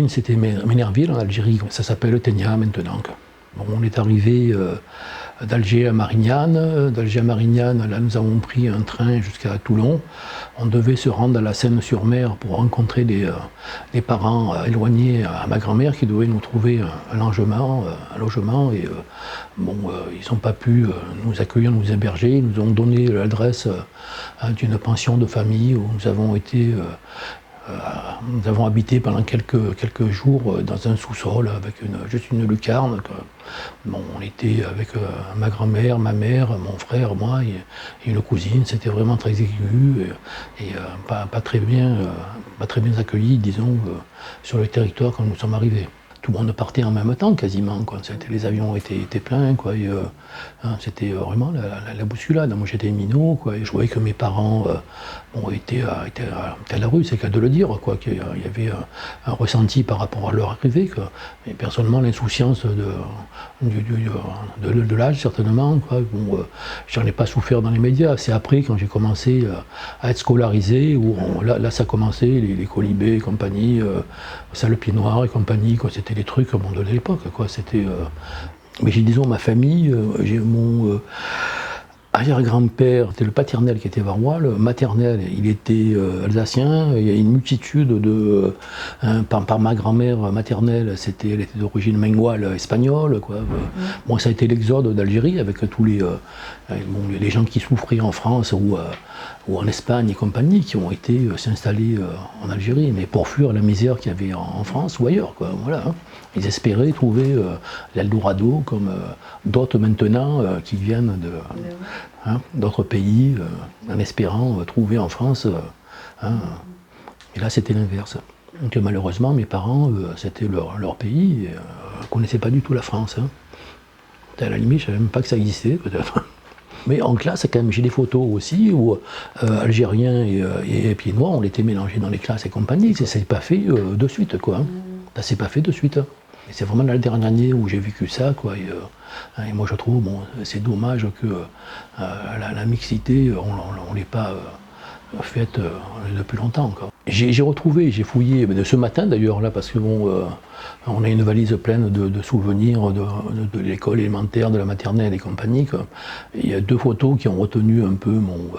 l'origine, c'était Ménerville, en Algérie. Ça s'appelle Tegna maintenant. Bon, on est arrivé d'Alger à Marignane. D'Alger à Marignane, là, nous avons pris un train jusqu'à Toulon. On devait se rendre à la Seine-sur-Mer pour rencontrer des parents éloignés à ma grand-mère qui devaient nous trouver un logement. Et bon, ils n'ont pas pu nous accueillir, nous héberger. Ils nous ont donné l'adresse d'une pension de famille où nous avons été. Nous avons habité pendant quelques jours dans un sous-sol avec juste une lucarne. Bon, on était avec ma grand-mère, ma mère, mon frère, moi et une cousine. C'était vraiment très aigu et pas très bien accueilli, disons, sur le territoire quand nous sommes arrivés. Tout le monde partait en même temps quasiment, quoi. Les avions étaient pleins, quoi. C'était vraiment la bousculade. Moi j'étais minot, quoi, et je voyais que mes parents étaient à la rue, c'est le cas de le dire, quoi, qu'il y avait un ressenti par rapport à leur arrivée, quoi. Mais personnellement l'insouciance de l'âge certainement, quoi. Bon, j'en ai pas souffert dans les médias. C'est après quand j'ai commencé à être scolarisé où là ça commençait, les colibés et compagnie, Sale Pied Noir et compagnie, quoi. C'était des trucs de l'époque, quoi. C'était mais j'ai, disons, ma famille, j'ai mon arrière-grand-père, c'était le paternel qui était varois, le maternel, il était alsacien. Il y a une multitude de... par ma grand-mère maternelle, elle était d'origine menguale espagnole, quoi. Bon, ça a été l'exode d'Algérie avec tous les gens qui souffraient en France ou en Espagne et compagnie, qui ont été s'installer en Algérie, mais pour fuir la misère qu'il y avait en France ou ailleurs, quoi. Voilà, hein. Ils espéraient trouver l'Eldorado comme d'autres maintenant qui viennent d'autres pays, en espérant trouver en France. Et là, c'était l'inverse. Donc malheureusement, mes parents, c'était leur pays, ne connaissaient pas du tout la France. À la limite, je ne savais même pas que ça existait, peut-être. Mais en classe, quand même, j'ai des photos aussi où Algériens et Pieds Noirs, on était mélangés dans les classes et compagnie. Ça ne s'est pas fait de suite, quoi. Ça ne s'est pas fait de suite. Et c'est vraiment la dernière année où j'ai vécu ça, quoi. Et moi, je trouve, bon, c'est dommage que la mixité, on ne l'ait pas faite depuis longtemps, quoi. J'ai retrouvé, j'ai fouillé, de ce matin d'ailleurs, là, parce que bon, on a une valise pleine de souvenirs de l'école élémentaire, de la maternelle et compagnie, quoi. Et il y a 2 photos qui ont retenu un peu mon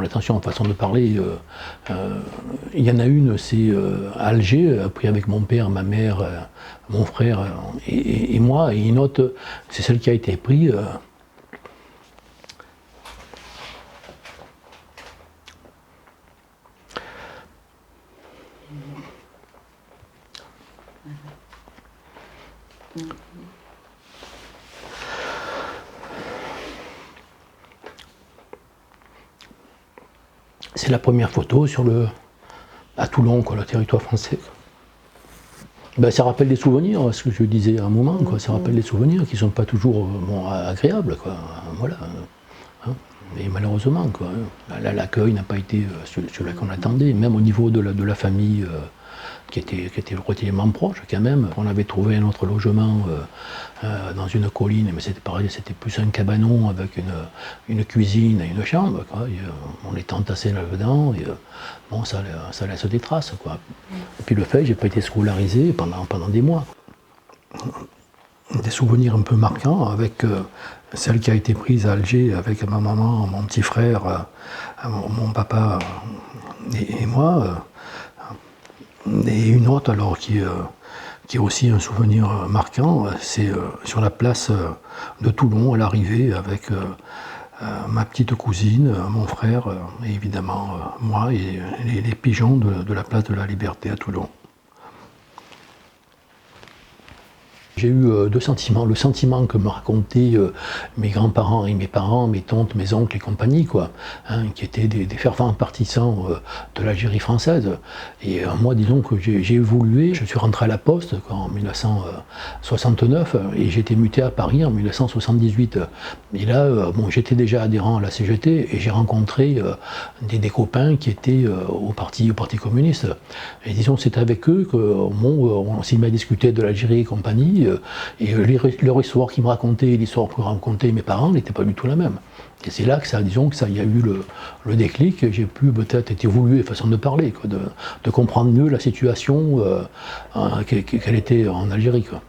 attention en façon de parler. Il y en a une, c'est à Alger, pris avec mon père, ma mère, mon frère et moi, et une autre, c'est celle qui a été prise. C'est la première photo à Toulon, quoi, le territoire français. Ben, ça rappelle des souvenirs, ce que je disais à un moment, quoi. Ça rappelle des souvenirs qui ne sont pas toujours agréables, quoi. Voilà. Mais malheureusement, quoi, l'accueil n'a pas été celui qu'on attendait, même au niveau de la famille qui était relativement proche quand même. On avait trouvé un autre logement dans une colline, mais c'était pareil, c'était plus un cabanon avec une cuisine et une chambre, quoi. On était entassés là-dedans et bon, ça laisse des traces, quoi. Et puis le fait, j'ai pas été scolarisé pendant des mois. Des souvenirs un peu marquants avec celle qui a été prise à Alger avec ma maman, mon petit frère, mon papa et moi. Et une autre alors qui est aussi un souvenir marquant, c'est sur la place de Toulon à l'arrivée avec ma petite cousine, mon frère et évidemment moi et les pigeons de la place de la Liberté à Toulon. J'ai eu 2 sentiments. Le sentiment que me racontaient mes grands-parents et mes parents, mes tantes, mes oncles et compagnie, quoi, qui étaient des fervents partisans de l'Algérie française. Et moi, disons que j'ai évolué. Je suis rentré à la Poste en 1969 et j'ai été muté à Paris en 1978. Et là, bon, j'étais déjà adhérent à la CGT et j'ai rencontré des copains qui étaient au Parti communiste. Et disons, c'est avec eux qu'on s'est mis à discuter de l'Algérie et compagnie. leur histoire qu'ils me racontaient, l'histoire que racontaient mes parents n'était pas du tout la même. Et c'est là que ça, disons que ça, il y a eu le déclic. J'ai pu peut-être évoluer façon de parler, quoi, de comprendre mieux la situation qu'elle était en Algérie, quoi.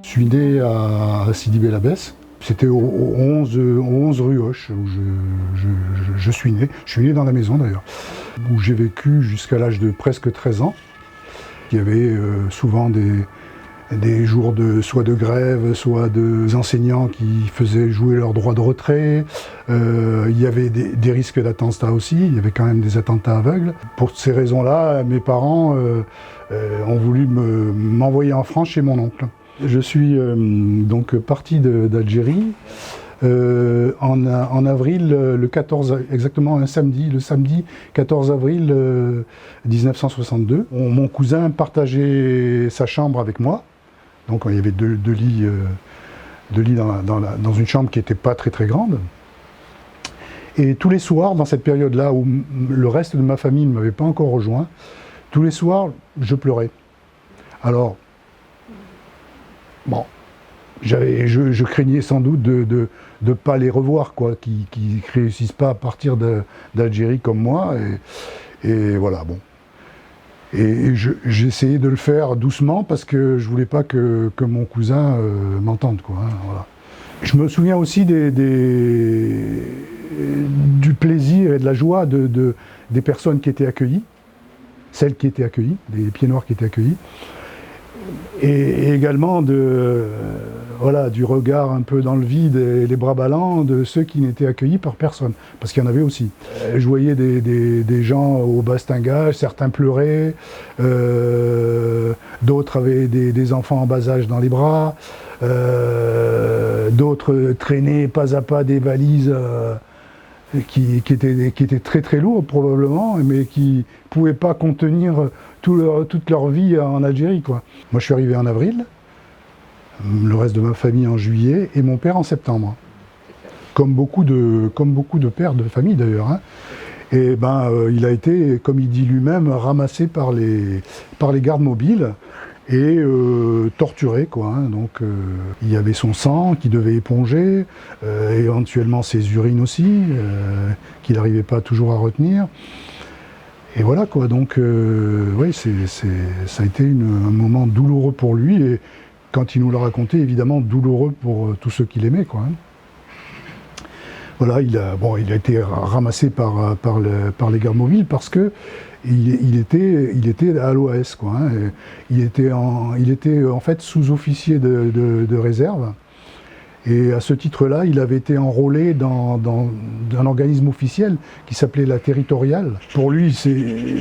Je suis né à Sidi Bel Abbès. C'était au 11 rue Hoche où je suis né. Je suis né dans la maison d'ailleurs, où j'ai vécu jusqu'à l'âge de presque 13 ans. Il y avait souvent des jours soit de grève, soit des enseignants qui faisaient jouer leur droit de retrait. Il y avait des risques d'attentats aussi, il y avait quand même des attentats aveugles. Pour ces raisons-là, mes parents ont voulu m'envoyer en France chez mon oncle. Je suis donc parti d'Algérie en avril, le 14, exactement un samedi, le samedi 14 avril 1962. Mon cousin partageait sa chambre avec moi. Donc il y avait deux lits dans une chambre qui n'était pas très très grande. Et tous les soirs, dans cette période-là où le reste de ma famille ne m'avait pas encore rejoint, tous les soirs, je pleurais. Alors, bon, je craignais sans doute de ne pas les revoir, quoi, qui ne réussissent pas à partir d'Algérie comme moi. Et voilà, bon. Et j'essayais de le faire doucement parce que je voulais pas que mon cousin m'entende, quoi, hein, voilà. Je me souviens aussi du plaisir et de la joie des personnes qui étaient accueillies, celles qui étaient accueillies, des pieds noirs qui étaient accueillis, et également du regard un peu dans le vide et les bras ballants de ceux qui n'étaient accueillis par personne, parce qu'il y en avait aussi. Je voyais des gens au bastingage, certains pleuraient, d'autres avaient des enfants en bas âge dans les bras, d'autres traînaient pas à pas des valises qui étaient très très lourdes probablement, mais qui ne pouvaient pas contenir toute leur vie en Algérie, quoi. Moi je suis arrivé en avril, le reste de ma famille en juillet et mon père en septembre. Comme beaucoup de pères de famille d'ailleurs, hein. Et il a été, comme il dit lui-même, ramassé par les gardes mobiles et torturé, quoi, hein. Donc il y avait son sang qu'il devait éponger, éventuellement ses urines aussi, qu'il n'arrivait pas toujours à retenir. Et voilà, quoi, donc oui, ça a été un moment douloureux pour lui, et quand il nous l'a raconté, évidemment douloureux pour tous ceux qui l'aimaient, quoi, hein. Voilà, il a été ramassé par les gardes mobiles parce que il était à l'OAS, quoi, hein. Il était en fait sous-officier de réserve. Et à ce titre-là, il avait été enrôlé dans un organisme officiel qui s'appelait la Territoriale. Pour lui,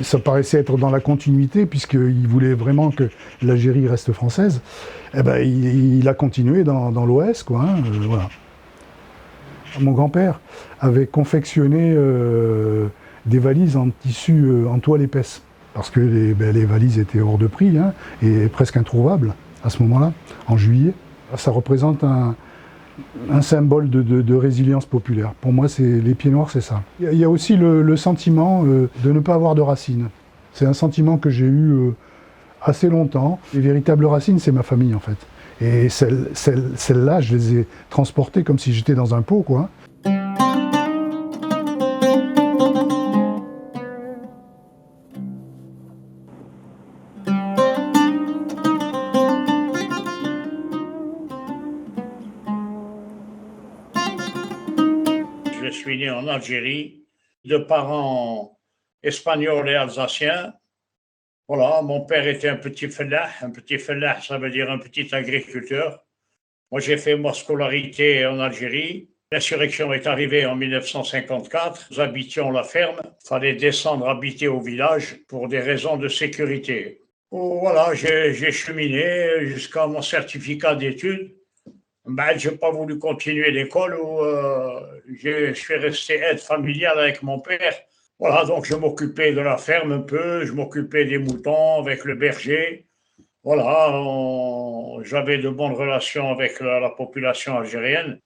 ça paraissait être dans la continuité, puisqu'il voulait vraiment que l'Algérie reste française. Eh ben, il a continué dans l'OS, quoi, hein, voilà. Mon grand-père avait confectionné des valises en tissu en toile épaisse, parce que les valises étaient hors de prix, hein, et presque introuvables à ce moment-là, en juillet. Ça représente un symbole de résilience populaire. Pour moi, les pieds noirs, c'est ça. Il y a aussi le sentiment de ne pas avoir de racines. C'est un sentiment que j'ai eu assez longtemps. Les véritables racines, c'est ma famille, en fait. Et celles-là, je les ai transportées comme si j'étais dans un pot, quoi. Je suis né en Algérie, de parents espagnols et alsaciens. Voilà, mon père était un petit fellah. Un petit fellah, ça veut dire un petit agriculteur. Moi, j'ai fait ma scolarité en Algérie. L'insurrection est arrivée en 1954. Nous habitions la ferme. Il fallait descendre habiter au village pour des raisons de sécurité. Oh, voilà, j'ai cheminé jusqu'à mon certificat d'études. Je n'ai pas voulu continuer l'école où je suis resté aide familiale avec mon père Voilà, donc je m'occupais de la ferme un peu, je m'occupais des moutons avec le berger. Voilà, j'avais de bonnes relations avec la population algérienne.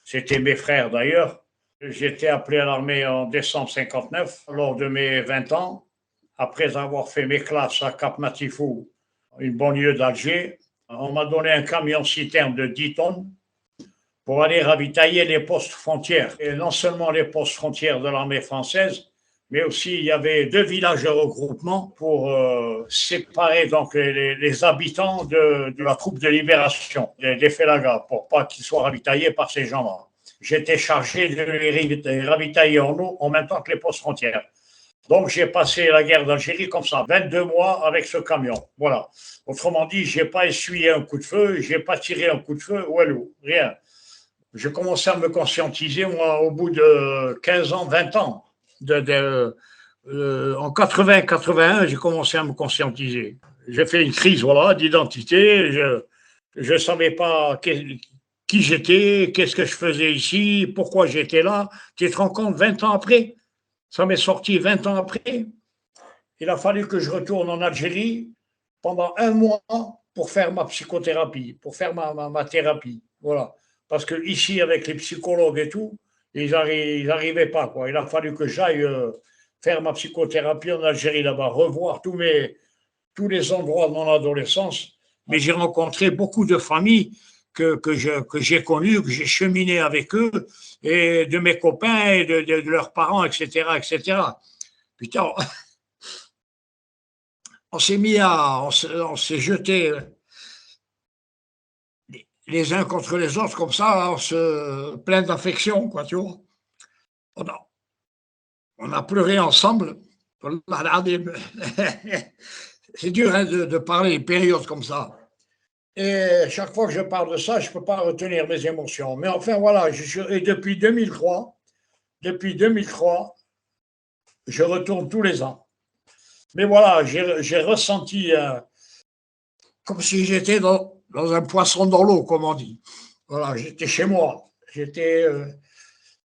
C'était mes frères d'ailleurs. J'ai été appelé à l'armée en décembre 59, lors de mes 20 ans, après avoir fait mes classes à Cap Matifou, une banlieue d'Alger. On m'a donné un camion-citerne de 10 tonnes pour aller ravitailler les postes frontières. Et non seulement les postes frontières de l'armée française, mais aussi il y avait 2 villages de regroupement pour séparer donc les habitants de la troupe de libération, des Félagas, pour pas qu'ils soient ravitaillés par ces gens-là. J'étais chargé de les ravitailler en eau en même temps que les postes frontières. Donc j'ai passé la guerre d'Algérie comme ça, 22 mois avec ce camion. Voilà. Autrement dit, j'ai pas essuyé un coup de feu, j'ai pas tiré un coup de feu, rien. J'ai commencé à me conscientiser, moi, au bout de 15 ans, 20 ans. En 80-81, j'ai commencé à me conscientiser. J'ai fait une crise voilà, d'identité. Je ne savais pas qui j'étais, qu'est-ce que je faisais ici, pourquoi j'étais là. Tu te rends compte, 20 ans après, ça m'est sorti 20 ans après. Il a fallu que je retourne en Algérie pendant 1 mois pour faire ma psychothérapie, pour faire ma thérapie. Voilà. Parce que ici, avec les psychologues et tout, ils n'arrivaient pas. Quoi. Il a fallu que j'aille faire ma psychothérapie en Algérie là-bas, revoir tous les endroits de mon adolescence. Mais j'ai rencontré beaucoup de familles que j'ai connues, que j'ai cheminé avec eux, et de mes copains et de leurs parents, etc., etc. Putain, on s'est jeté les uns contre les autres comme ça, on se plein d'affection, quoi, tu vois. On a pleuré ensemble. C'est dur hein, de parler une période comme ça. Et chaque fois que je parle de ça, je ne peux pas retenir mes émotions. Mais enfin, voilà, et depuis 2003, je retourne tous les ans. Mais voilà, j'ai ressenti comme si j'étais dans un poisson dans l'eau, comme on dit. Voilà, j'étais chez moi.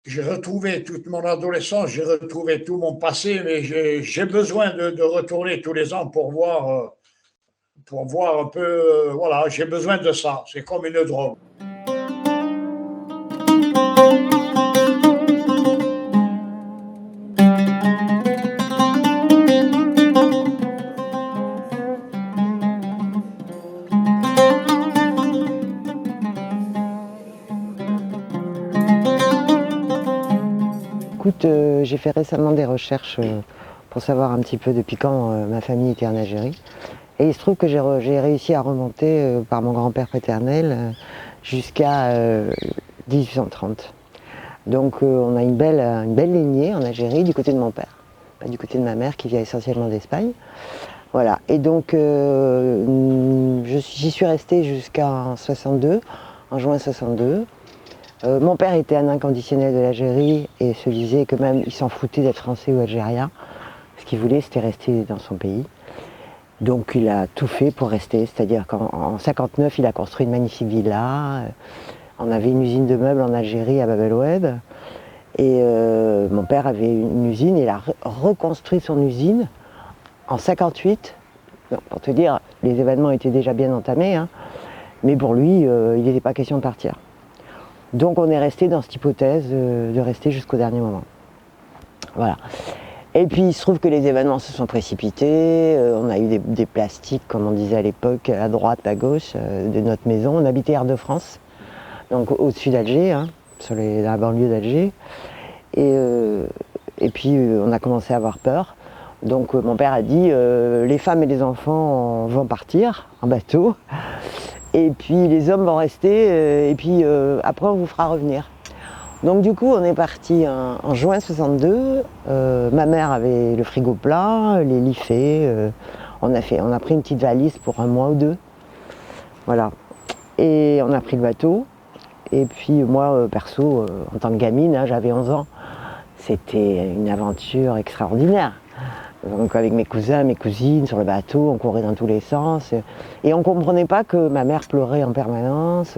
J'ai retrouvé toute mon adolescence, j'ai retrouvé tout mon passé, mais j'ai besoin de retourner tous les ans pour voir un peu. Voilà, j'ai besoin de ça. C'est comme une drogue. Écoute, j'ai fait récemment des recherches pour savoir un petit peu depuis quand ma famille était en Algérie. Et il se trouve que j'ai réussi à remonter par mon grand-père paternel jusqu'à 1830. Donc on a une belle lignée en Algérie du côté de mon père, pas du côté de ma mère qui vient essentiellement d'Espagne. Voilà, et donc j'y suis restée jusqu'en 62, en juin 62. Mon père était un inconditionnel de l'Algérie et se disait que même il s'en foutait d'être français ou algérien. Ce qu'il voulait, c'était rester dans son pays. Donc il a tout fait pour rester, c'est-à-dire qu'en 59, il a construit une magnifique villa. On avait une usine de meubles en Algérie, à Bab el-Oued. Et mon père avait une usine, il a reconstruit son usine en 58. Non, pour te dire, les événements étaient déjà bien entamés, hein, mais pour lui, il n'était pas question de partir. Donc on est resté dans cette hypothèse de rester jusqu'au dernier moment. Voilà. Et puis il se trouve que les événements se sont précipités, on a eu des plastiques, comme on disait à l'époque, à droite, à gauche de notre maison. On habitait Air de France, donc au-dessus d'Alger, hein, dans la banlieue d'Alger. Et puis on a commencé à avoir peur. Donc mon père a dit les femmes et les enfants vont partir en bateau. Et puis les hommes vont rester, et puis après on vous fera revenir. Donc du coup on est parti en juin 62, ma mère avait le frigo plein, les lits faits, on a pris une petite valise pour 1 mois ou 2, voilà. Et on a pris le bateau, et puis moi perso, en tant que gamine, hein, j'avais 11 ans, c'était une aventure extraordinaire. Donc avec mes cousins, mes cousines sur le bateau, on courait dans tous les sens. Et on ne comprenait pas que ma mère pleurait en permanence,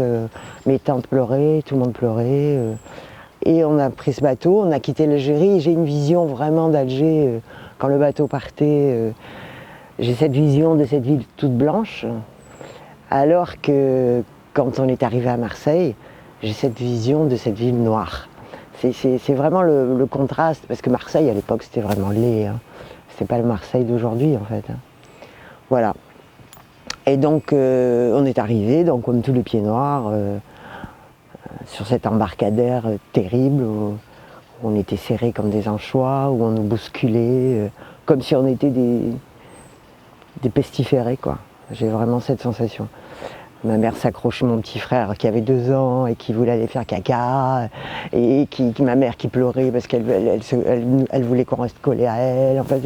mes tantes pleuraient, tout le monde pleurait. Et on a pris ce bateau, on a quitté l'Algérie. J'ai une vision vraiment d'Alger quand le bateau partait. J'ai cette vision de cette ville toute blanche, alors que quand on est arrivé à Marseille, j'ai cette vision de cette ville noire. C'est vraiment le contraste, parce que Marseille à l'époque c'était vraiment laid, hein. C'était pas le Marseille d'aujourd'hui en fait, hein. Voilà. Et donc on est arrivé, donc comme tous les pieds noirs, sur cet embarcadère terrible, où on était serrés comme des anchois, où on nous bousculait, comme si on était des pestiférés, quoi. J'ai vraiment cette sensation. Ma mère s'accrochait, mon petit frère qui avait 2 ans et qui voulait aller faire caca, et ma mère qui pleurait parce qu'elle voulait qu'on reste collé à elle. Enfin,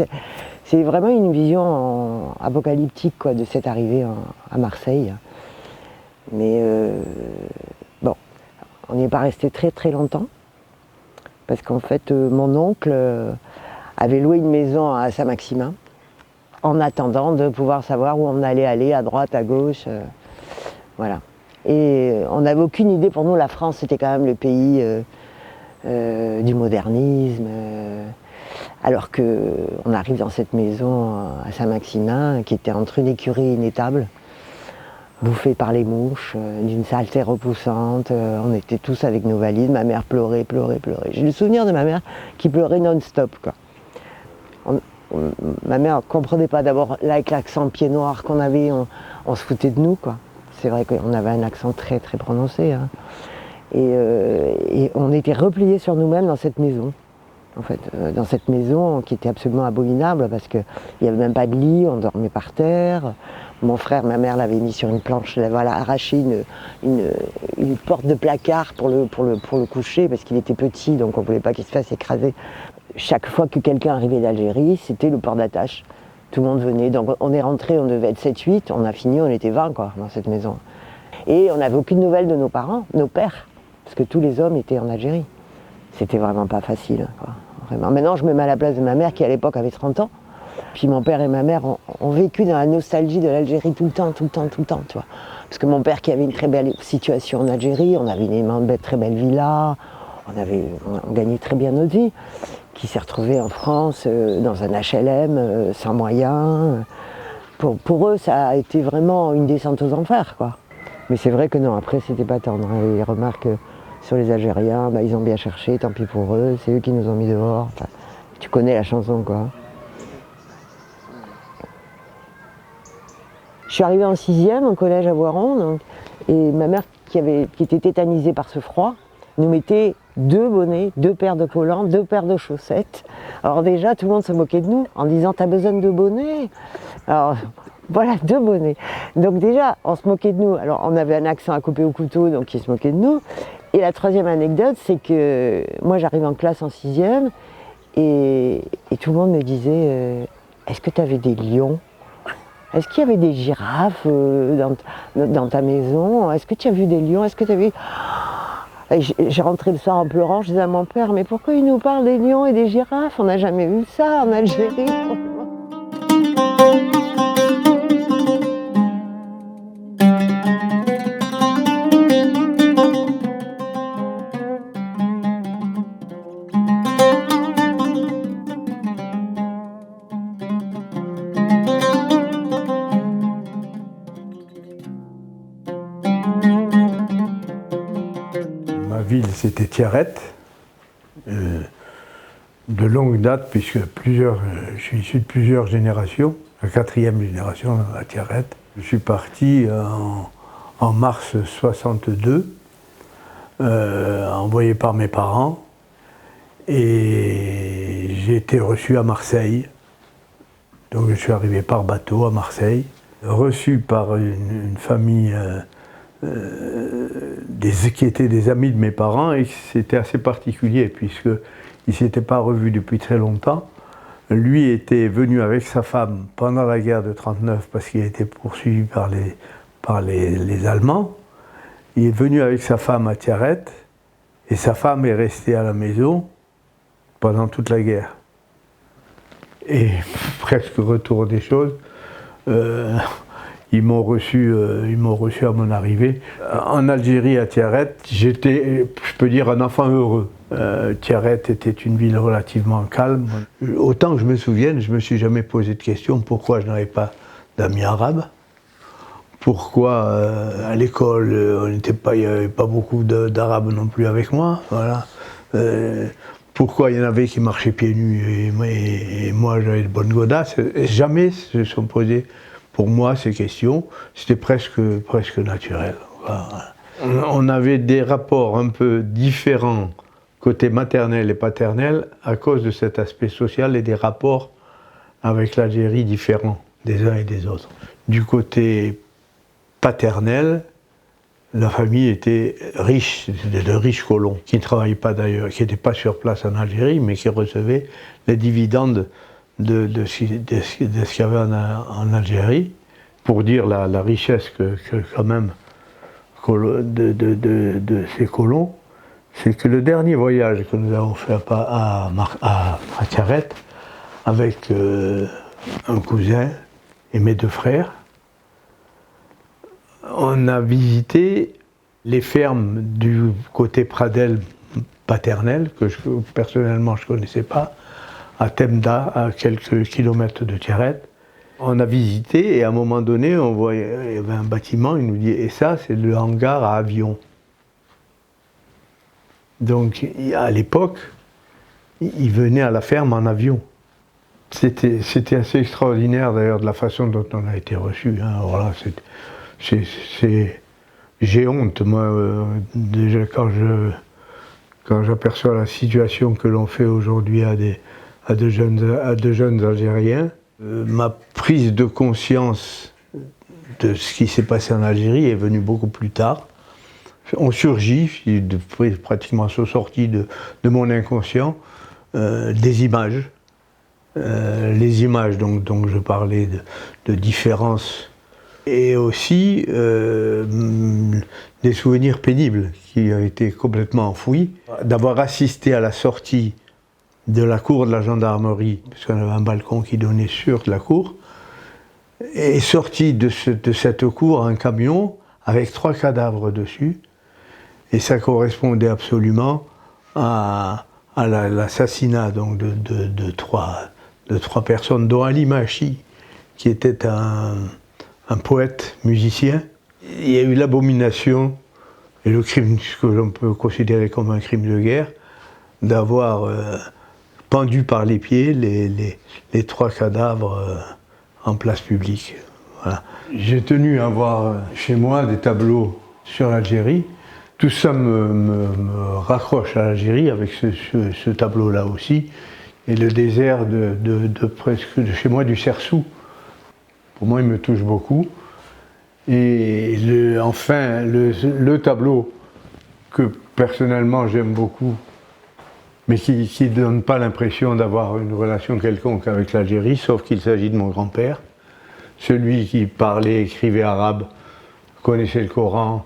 c'est vraiment une vision apocalyptique, quoi, de cette arrivée à Marseille. Mais bon, on n'y est pas resté très très longtemps, parce qu'en fait mon oncle avait loué une maison à Saint-Maximin en attendant de pouvoir savoir où on allait aller, à droite, à gauche. Voilà. Et on n'avait aucune idée, pour nous la France c'était quand même le pays du modernisme, alors qu'on arrive dans cette maison à Saint-Maximin qui était entre une écurie et une étable, bouffée par les mouches, d'une saleté repoussante. On était tous avec nos valises, ma mère pleurait. J'ai le souvenir de ma mère qui pleurait non-stop, quoi. Ma mère ne comprenait pas, d'abord là avec l'accent pied noir qu'on avait, on se foutait de nous, quoi. C'est vrai qu'on avait un accent très très prononcé, hein. Et on était repliés sur nous-mêmes dans cette maison. En fait, dans cette maison qui était absolument abominable parce qu'il n'y avait même pas de lit, on dormait par terre. Mon frère, ma mère l'avait mis sur une planche, elle avait arraché une porte de placard pour le coucher parce qu'il était petit, donc on ne voulait pas qu'il se fasse écraser. Chaque fois que quelqu'un arrivait d'Algérie, c'était le port d'attache. Tout le monde venait, donc on est rentré, on devait être 7-8, on a fini, on était 20 quoi, dans cette maison. Et on n'avait aucune nouvelle de nos parents, nos pères, parce que tous les hommes étaient en Algérie. C'était vraiment pas facile, quoi. Vraiment. Maintenant, je me mets à la place de ma mère qui à l'époque avait 30 ans. Puis mon père et ma mère ont vécu dans la nostalgie de l'Algérie tout le temps, tu vois. Parce que mon père qui avait une très belle situation en Algérie, on avait une très belle villa, on gagnait très bien notre vie, qui s'est retrouvé en France dans un HLM sans moyens. Pour eux, ça a été vraiment une descente aux enfers, quoi. Mais c'est vrai que non, après c'était pas tendre, hein. Ils remarquent sur les Algériens, bah, ils ont bien cherché, tant pis pour eux, c'est eux qui nous ont mis dehors. Enfin, tu connais la chanson, quoi. Je suis arrivée en 6e au collège à Voiron, donc, et ma mère qui était tétanisée par ce froid, nous mettait 2 bonnets, 2 paires de collants, 2 paires de chaussettes. Alors déjà, tout le monde se moquait de nous en disant « t'as besoin de 2 bonnets ?» Alors voilà, 2 bonnets. Donc déjà, on se moquait de nous. Alors on avait un accent à couper au couteau, donc ils se moquaient de nous. Et la troisième anecdote, c'est que moi j'arrive en classe en 6e et tout le monde me disait est-ce que tu avais des lions ? Est-ce qu'il y avait des girafes dans ta maison ? Est-ce que tu as vu des lions ? Est-ce que tu as vu... J'ai rentré le soir en pleurant, je disais à mon père, mais pourquoi il nous parle des lions et des girafes ? On n'a jamais vu ça en Algérie. Ma ville, c'était Tiaret, de longue date, puisque je suis issu de plusieurs générations, la 4e génération à Tiaret. Je suis parti en mars 62, envoyé par mes parents, et j'ai été reçu à Marseille. Donc je suis arrivé par bateau à Marseille, reçu par une famille qui étaient des amis de mes parents, et c'était assez particulier puisqu'ils ne s'étaient pas revus depuis très longtemps. Lui était venu avec sa femme pendant la guerre de 1939 parce qu'il était poursuivi par les Allemands. Il est venu avec sa femme à Tiaret et sa femme est restée à la maison pendant toute la guerre. Et presque retour des choses, Ils m'ont reçu à mon arrivée. En Algérie, à Tiaret, j'étais, je peux dire, un enfant heureux. Tiaret était une ville relativement calme. Autant que je me souvienne, je ne me suis jamais posé de question pourquoi je n'avais pas d'amis arabes. Pourquoi à l'école, il n'y avait pas beaucoup d'arabes non plus avec moi. Voilà. Pourquoi il y en avait qui marchaient pieds nus et moi j'avais de bonnes godasses. Et jamais se sont posées pour moi ces questions. C'était presque naturel. Voilà. On avait des rapports un peu différents côté maternel et paternel à cause de cet aspect social et des rapports avec l'Algérie différents des uns et des autres. Du côté paternel, la famille était riche, de riches colons, qui ne travaillaient pas d'ailleurs, qui n'étaient pas sur place en Algérie, mais qui recevaient les dividendes de ce qu'il y avait en Algérie, pour dire la richesse que quand même de ces colons. C'est que le dernier voyage que nous avons fait à Tiaret, avec un cousin et mes deux frères, on a visité les fermes du côté Pradel paternel, que personnellement je ne connaissais pas, à Temda, à quelques kilomètres de Tiaret. On a visité et à un moment donné, on voyait, il y avait un bâtiment, il nous dit, et ça c'est le hangar à avions. Donc à l'époque, ils venaient à la ferme en avion. C'était assez extraordinaire d'ailleurs de la façon dont on a été reçus. Hein. Alors là, j'ai honte, moi, déjà quand j'aperçois la situation que l'on fait aujourd'hui à de jeunes Algériens. Ma prise de conscience de ce qui s'est passé en Algérie est venue beaucoup plus tard. On surgit, pratiquement sont sortis de mon inconscient, des images. Les images dont je parlais de différence et aussi des souvenirs pénibles qui ont été complètement enfouis. D'avoir assisté à la sortie de la cour de la gendarmerie, parce qu'on avait un balcon qui donnait sur la cour, et sorti de cette cour un camion avec 3 cadavres dessus, et ça correspondait absolument à l'assassinat donc de trois personnes, dont Ali Machi, qui était un poète, musicien. Il y a eu l'abomination et le crime, ce que l'on peut considérer comme un crime de guerre, d'avoir pendu par les pieds les 3 cadavres en place publique. Voilà. J'ai tenu à avoir chez moi des tableaux sur l'Algérie. Tout ça me raccroche à l'Algérie avec ce tableau-là aussi. Et le désert presque de chez moi, du Cersou. Pour moi, il me touche beaucoup. Et enfin, le tableau que personnellement j'aime beaucoup, mais qui ne donne pas l'impression d'avoir une relation quelconque avec l'Algérie, sauf qu'il s'agit de mon grand-père, celui qui parlait, écrivait arabe, connaissait le Coran.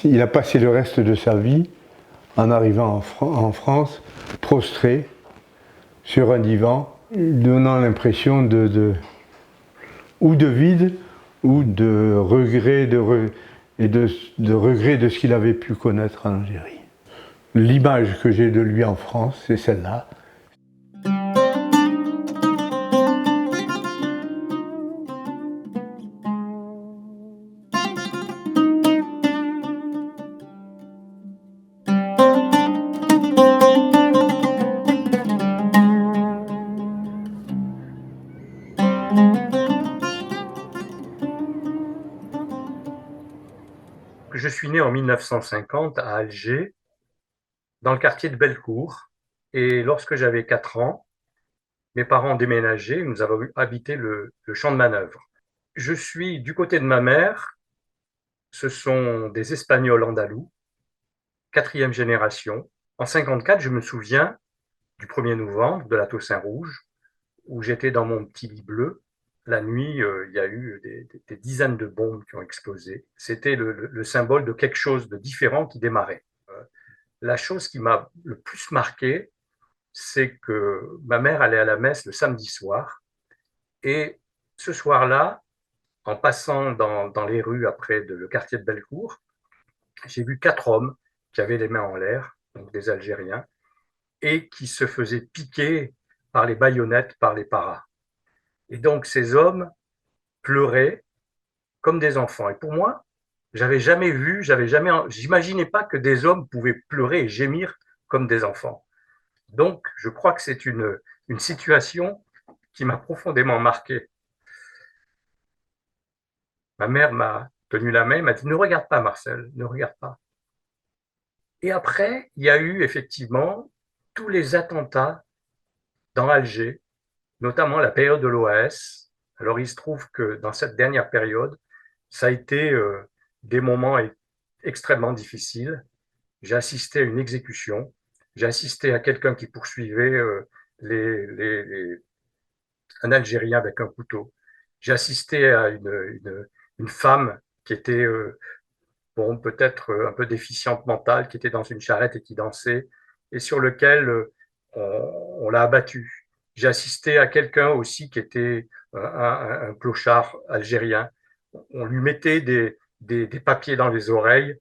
Il a passé le reste de sa vie, en arrivant en France, prostré sur un divan, donnant l'impression ou de vide, ou de regret, de regret de ce qu'il avait pu connaître en Algérie. L'image que j'ai de lui en France, c'est celle-là. Je suis né en 1950 à Alger, dans le quartier de Bellecour. Et lorsque j'avais 4 ans, mes parents ont déménagé, nous avons habité le champ de manœuvre. Je suis du côté de ma mère, ce sont des Espagnols andalous, 4e génération. En 54, je me souviens du 1er novembre, de la Toussaint Rouge, où j'étais dans mon petit lit bleu. La nuit, il y a eu des dizaines de bombes qui ont explosé. C'était le symbole de quelque chose de différent qui démarrait. La chose qui m'a le plus marqué, c'est que ma mère allait à la messe le samedi soir. Et ce soir-là, en passant dans les rues après le quartier de Bellecour, j'ai vu 4 hommes qui avaient les mains en l'air, donc des Algériens, et qui se faisaient piquer par les baïonnettes, par les paras. Et donc ces hommes pleuraient comme des enfants. Et pour moi, j'imaginais pas que des hommes pouvaient pleurer et gémir comme des enfants. Donc, je crois que c'est une situation qui m'a profondément marqué. Ma mère m'a tenu la main, m'a dit « Ne regarde pas, Marcel, ne regarde pas ». Et après, il y a eu effectivement tous les attentats dans Alger, notamment la période de l'OAS. Alors, il se trouve que dans cette dernière période, ça a été des moments extrêmement difficiles. J'ai assisté à une exécution, j'ai assisté à quelqu'un qui poursuivait un Algérien avec un couteau. J'ai assisté à une femme qui était bon, peut-être un peu déficiente mentale, qui était dans une charrette et qui dansait, et sur lequel on l'a abattu. J'ai assisté à quelqu'un aussi qui était un clochard algérien. On lui mettait des papiers dans les oreilles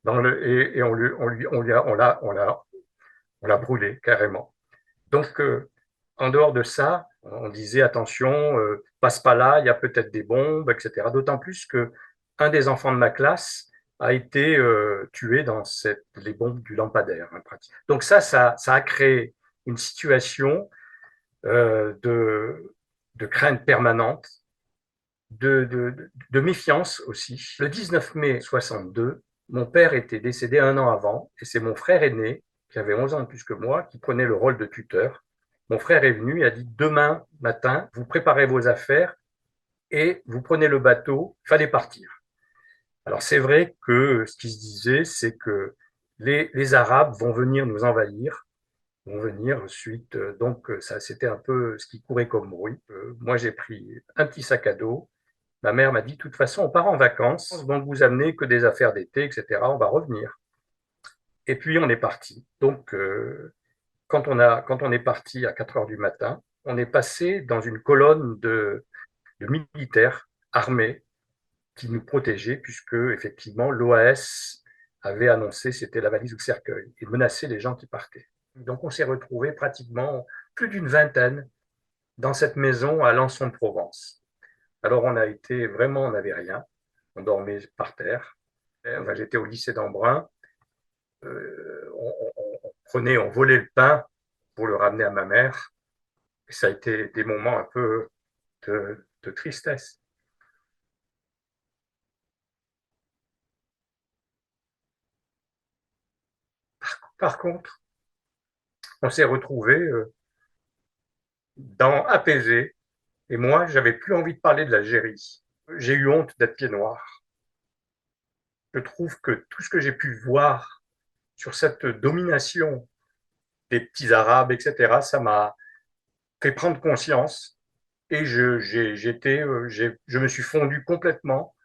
et on l'a brûlé carrément. Donc, en dehors de ça, on disait attention, passe pas là, il y a peut-être des bombes, etc. D'autant plus qu'un des enfants de ma classe a été tué dans les bombes du lampadaire. Hein, donc ça a créé une situation de crainte permanente, de méfiance aussi. Le 19 mai 62, mon père était décédé 1 an avant, et c'est mon frère aîné, qui avait 11 ans de plus que moi, qui prenait le rôle de tuteur. Mon frère est venu et a dit « Demain matin, vous préparez vos affaires et vous prenez le bateau, il fallait partir ». Alors c'est vrai que ce qui se disait, c'est que les Arabes vont venir nous envahir, vont venir suite. Donc ça, c'était un peu ce qui courait comme bruit. Moi, j'ai pris un petit sac à dos. Ma mère m'a dit, de toute façon, on part en vacances, donc vous amenez que des affaires d'été, etc. On va revenir. Et puis, on est parti. Donc, quand on est parti à 4 heures du matin, on est passé dans une colonne de militaires armés qui nous protégeaient, puisque, effectivement, l'OAS avait annoncé, c'était la valise au cercueil, et menaçait les gens qui partaient. Donc, on s'est retrouvés pratiquement plus d'une vingtaine dans cette maison à Alençon-de-Provence. Alors, on n'avait rien. On dormait par terre. Enfin, j'étais au lycée d'Embrun. On volait le pain pour le ramener à ma mère. Et ça a été des moments un peu de tristesse. Par contre, on s'est retrouvés apaisés. Et moi, j'avais plus envie de parler de l'Algérie. J'ai eu honte d'être pied noir. Je trouve que tout ce que j'ai pu voir sur cette domination des petits Arabes, etc., ça m'a fait prendre conscience et je me suis fondu complètement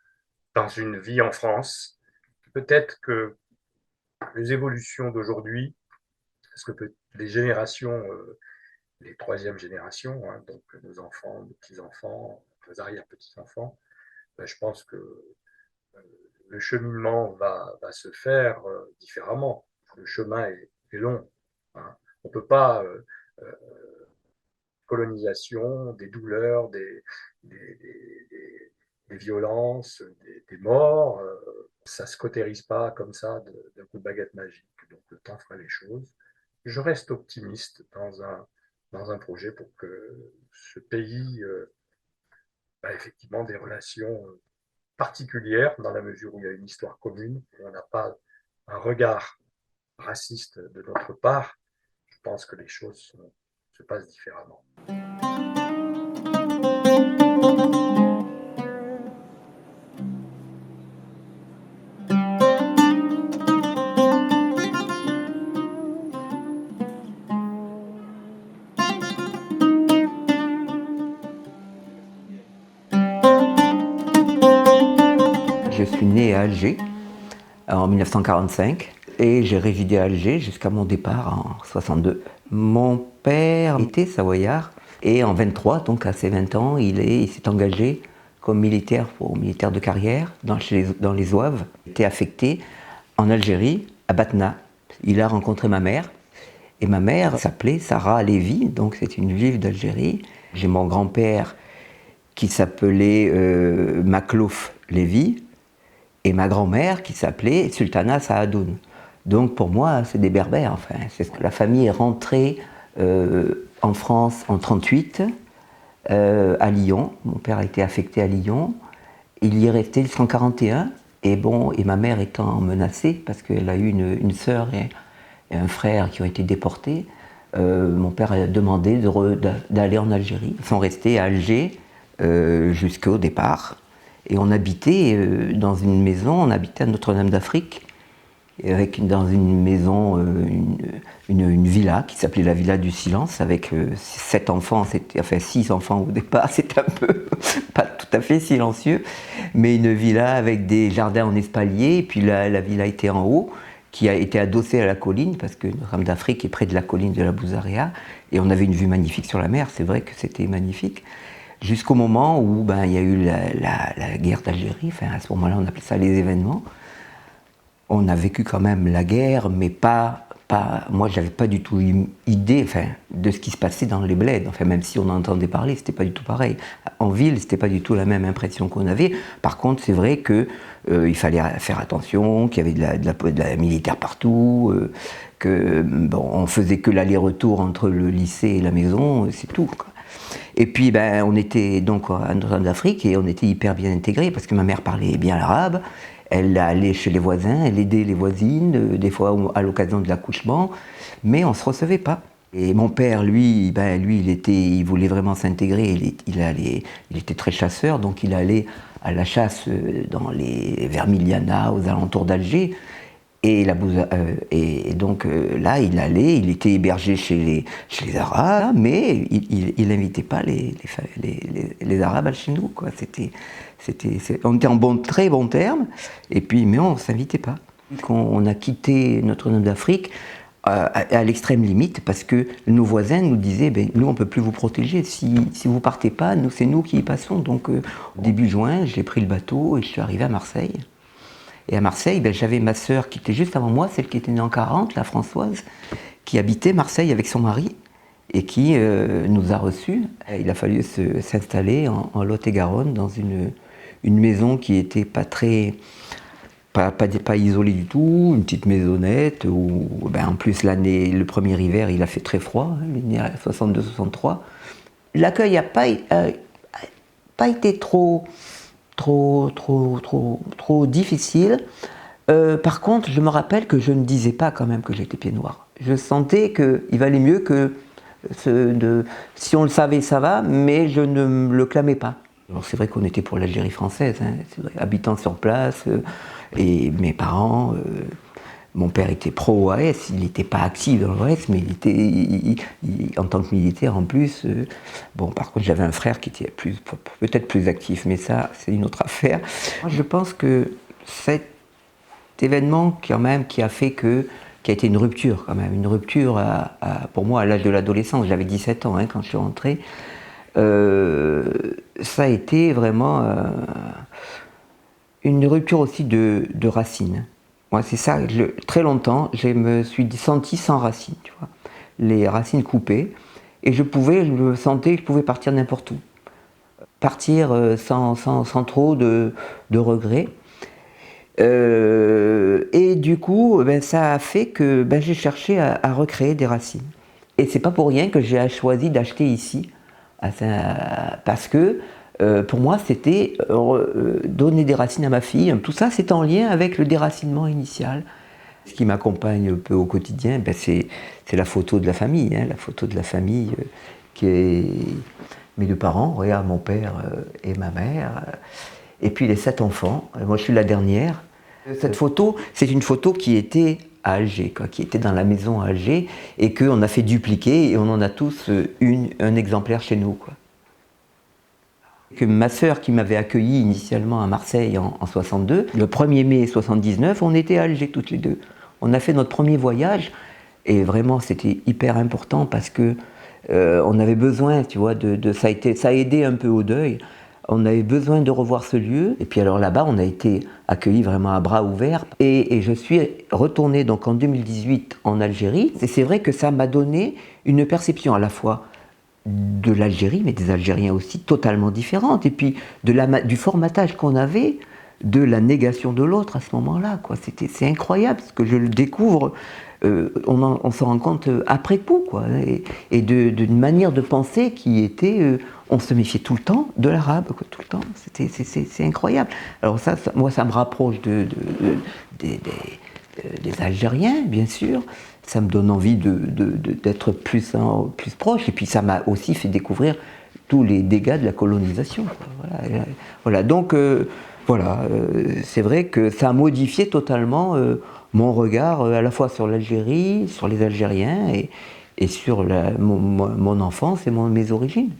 dans une vie en France. Peut-être que les évolutions d'aujourd'hui, parce que les générations, les troisième générations, hein, donc nos enfants, nos petits-enfants, nos arrière-petits-enfants, je pense que le cheminement va se faire différemment. Le chemin est long. Hein. On ne peut pas colonisation, des douleurs, des violences, des morts. Ça ne se cautérise pas comme ça d'un coup de baguette magique. Donc le temps fera les choses. Je reste optimiste dans un projet pour que ce pays effectivement des relations particulières dans la mesure où il y a une histoire commune. On n'a pas un regard raciste de notre part. Je pense que les choses se passent différemment. Je suis né à Alger en 1945 et j'ai résidé à Alger jusqu'à mon départ en 62. Mon père était savoyard et en 23, donc à ses 20 ans, il s'est engagé comme militaire, militaire de carrière, dans les Zouaves. Il était affecté en Algérie, à Batna. Il a rencontré ma mère, et ma mère s'appelait Sarah Lévy, donc c'est une juive d'Algérie. J'ai mon grand-père qui s'appelait Maklouf Lévy, et ma grand-mère qui s'appelait Sultana Saadoun. Donc pour moi, c'est des Berbères, enfin. C'est ce que la famille est rentrée en France en 1938, à Lyon. Mon père a été affecté à Lyon. Il y est resté jusqu'en 1941. Et ma mère étant menacée, parce qu'elle a eu une sœur et un frère qui ont été déportés, mon père a demandé d'aller en Algérie. Ils sont restés à Alger jusqu'au départ. Et on habitait dans une maison, on habitait à Notre-Dame d'Afrique, dans une maison, une villa qui s'appelait la Villa du Silence, avec 7 enfants, enfin 6 enfants au départ, c'était un peu pas tout à fait silencieux, mais une villa avec des jardins en espalier, et puis la villa était en haut, qui a été adossée à la colline, parce que Notre-Dame d'Afrique est près de la colline de la Bouzaréa, et on avait une vue magnifique sur la mer, c'est vrai que c'était magnifique. Jusqu'au moment où il y a eu la guerre d'Algérie, enfin, à ce moment-là on appelait ça les événements. On a vécu quand même la guerre, mais moi j'avais pas du tout idée de ce qui se passait dans les bleds, même si on en entendait parler, c'était pas du tout pareil. En ville, c'était pas du tout la même impression qu'on avait. Par contre, c'est vrai que il fallait faire attention, qu'il y avait de la militaire partout, on faisait que l'aller-retour entre le lycée et la maison, c'est tout, quoi. Et puis on était donc à Notre-Dame d'Afrique et on était hyper bien intégrés parce que ma mère parlait bien l'arabe, elle allait chez les voisins, elle aidait les voisines, des fois à l'occasion de l'accouchement, mais on ne se recevait pas. Et mon père, lui, il voulait vraiment s'intégrer, il était très chasseur, donc il allait à la chasse vers Miliana, aux alentours d'Alger. Et donc là, il était hébergé chez les Arabes, mais il n'invitait pas les Arabes chez nous, quoi. On était en très bons termes, mais on ne s'invitait pas. On a quitté Notre-Dame d'Afrique à l'extrême limite, parce que nos voisins nous disaient, nous on ne peut plus vous protéger, si vous ne partez pas, c'est nous qui y passons. Donc début juin, j'ai pris le bateau et je suis arrivé à Marseille. Et à Marseille, j'avais ma sœur qui était juste avant moi, celle qui était née en 1940, la Françoise, qui habitait Marseille avec son mari et qui nous a reçus. Il a fallu s'installer en Lot-et-Garonne dans une maison qui n'était pas isolée du tout, une petite maisonnette où, en plus, le premier hiver, il a fait très froid, il est né à 62-63. L'accueil n'a pas été trop difficile. Par contre, je me rappelle que je ne disais pas quand même que j'étais pied noir. Je sentais qu'il valait mieux que si on le savait, ça va, mais je ne le clamais pas. Alors c'est vrai qu'on était pour l'Algérie française, c'est vrai, habitant sur place, et mes parents, mon père était pro-OAS, il n'était pas actif dans l'OAS, mais en tant que militaire en plus. Par contre, j'avais un frère qui était peut-être plus actif, mais ça, c'est une autre affaire. Moi, je pense que cet événement, quand même, qui a été une rupture, quand même, une rupture pour moi à l'âge de l'adolescence, j'avais 17 ans quand je suis rentré, ça a été vraiment une rupture aussi de racines. Moi, c'est ça, très longtemps, je me suis senti sans racines, tu vois, les racines coupées, et je me sentais que je pouvais partir n'importe où. Partir sans trop de regrets. Et du coup, ça a fait que j'ai cherché à recréer des racines. Et c'est pas pour rien que j'ai choisi d'acheter ici, parce que pour moi, c'était donner des racines à ma fille. Tout ça, c'est en lien avec le déracinement initial. Ce qui m'accompagne un peu au quotidien, c'est la photo de la famille. La photo de la famille qui est mes 2 parents, regarde mon père et ma mère, et puis les 7 enfants. Moi, je suis la dernière. Cette photo, c'est une photo qui était à Alger, qui était dans la maison à Alger, et qu'on a fait dupliquer, et on en a tous un exemplaire chez nous, quoi. Que ma sœur qui m'avait accueilli initialement à Marseille en 62, le 1er mai 79, on était à Alger toutes les deux. On a fait notre premier voyage et vraiment c'était hyper important parce que on avait besoin, tu vois, ça a aidé un peu au deuil. On avait besoin de revoir ce lieu. Et puis alors là-bas, on a été accueillis vraiment à bras ouverts. Et je suis retourné donc en 2018 en Algérie. Et c'est vrai que ça m'a donné une perception à la fois de l'Algérie, mais des Algériens aussi, totalement différente. Et puis du formatage qu'on avait, de la négation de l'autre à ce moment-là. C'est incroyable, parce que je le découvre, on s'en rend compte après coup, quoi. Et d'une manière de penser qui était... on se méfiait tout le temps de l'arabe, tout le temps. C'est incroyable. Alors moi, ça me rapproche des Algériens, bien sûr. Ça me donne envie d'être plus proche. Et puis ça m'a aussi fait découvrir tous les dégâts de la colonisation, quoi. Voilà. Donc, c'est vrai que ça a modifié totalement mon regard à la fois sur l'Algérie, sur les Algériens et sur mon enfance et mes origines.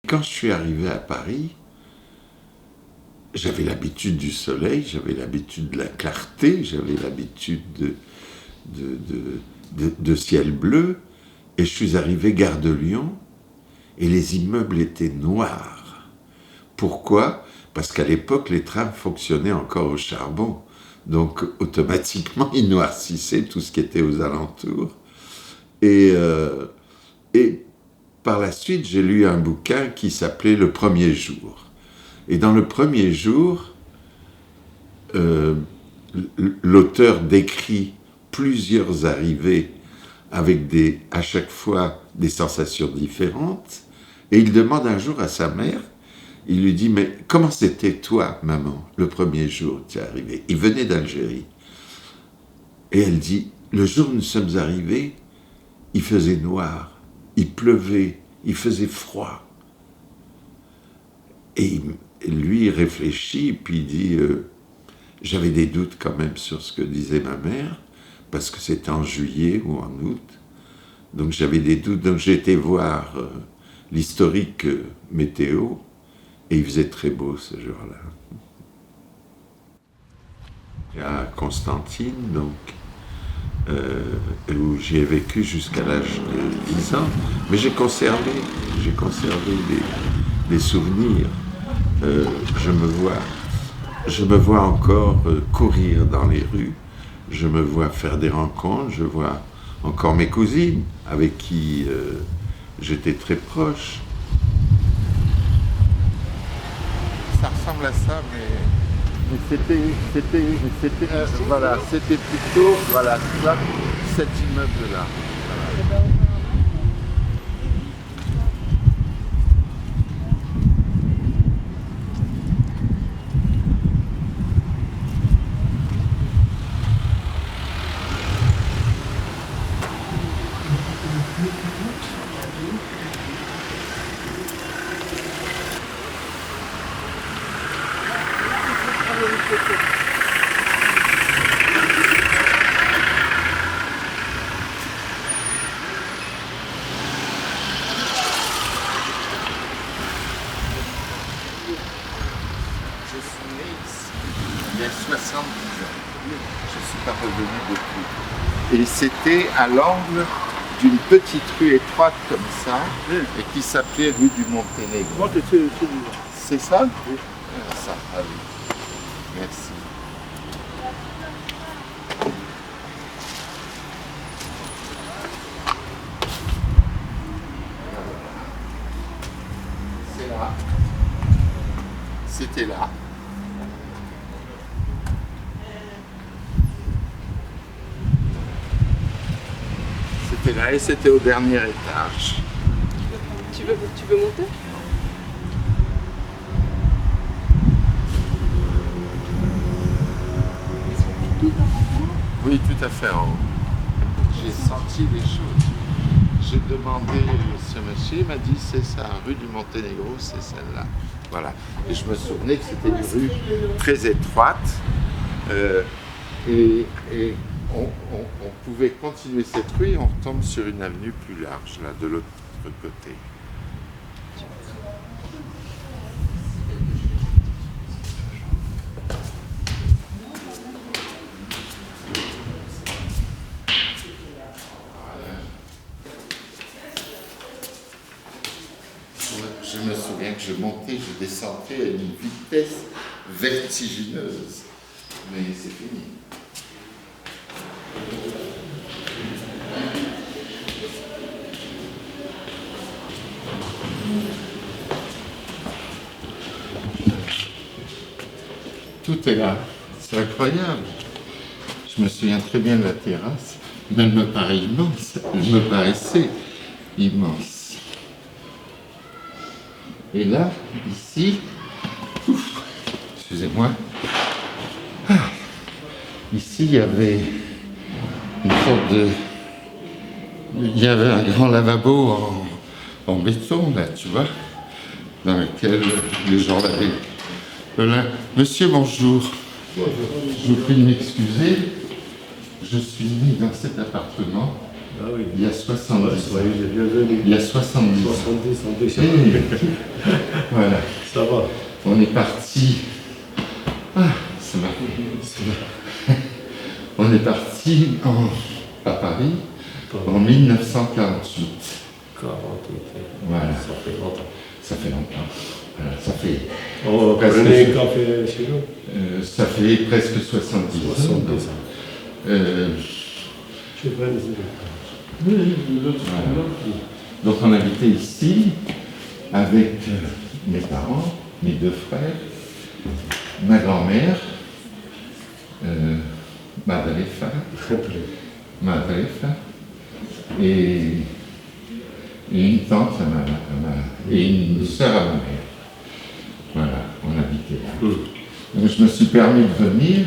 Quand je suis arrivé à Paris, j'avais l'habitude du soleil, j'avais l'habitude de la clarté, j'avais l'habitude de ciel bleu, et je suis arrivé gare de Lyon, et les immeubles étaient noirs. Pourquoi ? Parce qu'à l'époque, les trams fonctionnaient encore au charbon, donc automatiquement, ils noircissaient tout ce qui était aux alentours. Et par la suite, j'ai lu un bouquin qui s'appelait « Le premier jour ». Et dans « Le premier jour », l'auteur décrit plusieurs arrivées avec à chaque fois des sensations différentes. Et il demande un jour à sa mère, il lui dit « Mais comment c'était toi, maman, le premier jour où tu es arrivée ?» Il venait d'Algérie. Et elle dit « Le jour où nous sommes arrivés, il faisait noir. Il pleuvait, il faisait froid. » Et lui, il réfléchit, puis il dit j'avais des doutes quand même sur ce que disait ma mère, parce que c'était en juillet ou en août. Donc j'avais des doutes. Donc j'ai été voir l'historique météo, et il faisait très beau ce jour-là. À Constantine, donc, où j'y ai vécu jusqu'à l'âge de 10 ans, mais j'ai conservé des souvenirs. Je me vois encore courir dans les rues, je me vois faire des rencontres, je vois encore mes cousines avec qui j'étais très proche. Ça ressemble à ça, mais c'était voilà, c'était plutôt voilà, cet immeuble-là. Voilà. Il y a 70 ans. Je ne suis pas revenu depuis. Et c'était à l'angle d'une petite rue étroite comme ça, et qui s'appelait rue du Monténégro. C'est ça ? Oui. Ça, ah oui. Merci. C'est là. C'était là. C'était là et c'était au dernier étage. Tu veux monter ? Oui, tout à fait en haut. J'ai senti des choses. j'ai demandé ce monsieur, il m'a dit c'est ça, rue du Monténégro, c'est celle-là. Voilà. Et je me souvenais que c'était une rue très étroite et on pouvait continuer cette rue et on retombe sur une avenue plus large, là, de l'autre côté. Je me souviens que je montais, je descendais à une vitesse vertigineuse. Mais c'est fini. Tout est là. C'est incroyable. Je me souviens très bien de la terrasse. Mais elle me paraît immense. Elle me paraissait immense. Et là, ici, excusez-moi, ici il y avait une sorte de... Il y avait un grand lavabo en béton, là, tu vois, dans lequel les gens lavaient le linge. Monsieur, bonjour. Je vous prie de m'excuser. Je suis né dans cet appartement. Ah oui. Il y a 70 ans. Bienvenue. Il y a 70 ans. 70 ans. Voilà. Ça va. On est parti. Ah, ça va. On est parti à Paris en 1948. 48. Voilà. Ça fait longtemps. Ça fait longtemps. Voilà, ça fait. On prenait un café chez nous. Ça fait presque 70 ans. 70 ans. Je vais vous Voilà. Donc on habitait ici avec mes parents, mes deux frères, ma grand-mère, Madrefa, et une tante et une sœur à ma mère. Voilà, on habitait là. Donc je me suis permis de venir,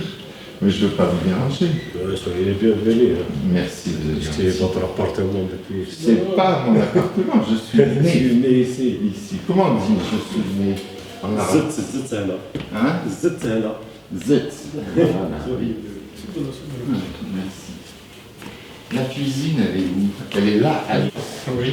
mais je ne veux pas vous déranger. Soyez les bienvenus. Hein. Merci. C'est votre appartement depuis. C'est pas mon appartement, je suis né. Je suis né ici. Comment on dit je suis né en arabe? Zit c'est là. Hein? Zit c'est là. Zit. Voilà, oui. Merci. La cuisine, elle est où? Elle est là. Oui.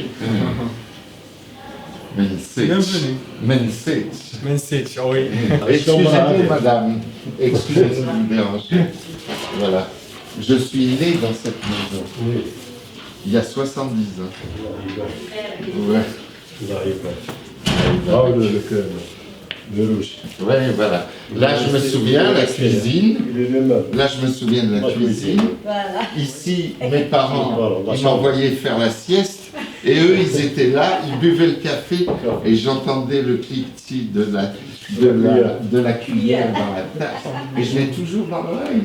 Bienvenue. Mensech, oui. Excusez-moi, madame. Excusez-moi de vous déranger. Voilà. Je suis né dans cette maison. Oui. Il y a 70 ans. Ouais. Ah, le cœur. Le rouge. Oui, voilà. Là, je me souviens, la cuisine. Là, je me souviens de la cuisine. Ici, mes parents, ils m'envoyaient faire la sieste. Et eux, ils étaient là, ils buvaient le café. Et j'entendais le cliquetis de la cuillère dans la tasse. Et je l'ai toujours dans l'oreille.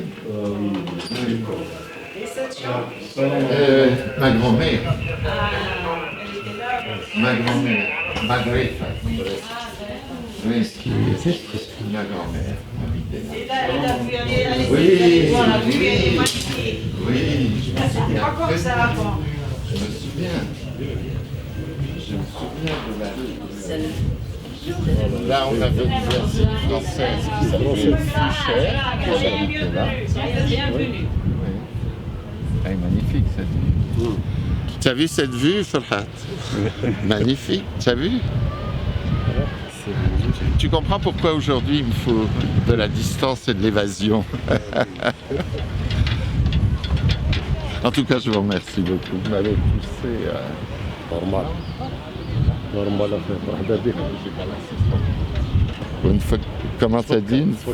Ma grand-mère. Ma grand-mère. Madrefa. Oui, ma grand-mère habitait là. Oui, je me souviens. Je me souviens de la rue. Là, on avait une université française qui s'appelait Flucher, qui habitait là. Oui. Elle est magnifique cette vue. Tu as vu cette vue, Farhat? Magnifique, tu as vu? Tu comprends pourquoi aujourd'hui il me faut de la distance et de l'évasion. En tout cas, je vous remercie beaucoup. Vous m'avez poussé à... Normal. Normal à faire. Une fois, comment t'as dit? Une fois.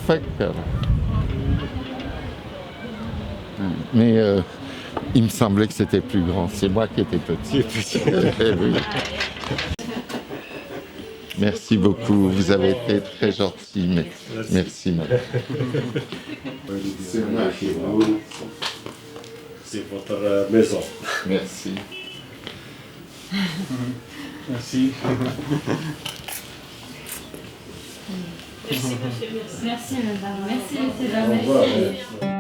Mais il me semblait que c'était plus grand. C'est moi qui étais petit. Oui. Merci beaucoup, vous avez été très gentil. Merci, madame. C'est moi qui vous. C'est votre maison. Merci. Merci. Merci, monsieur. Merci, madame. Merci, monsieur.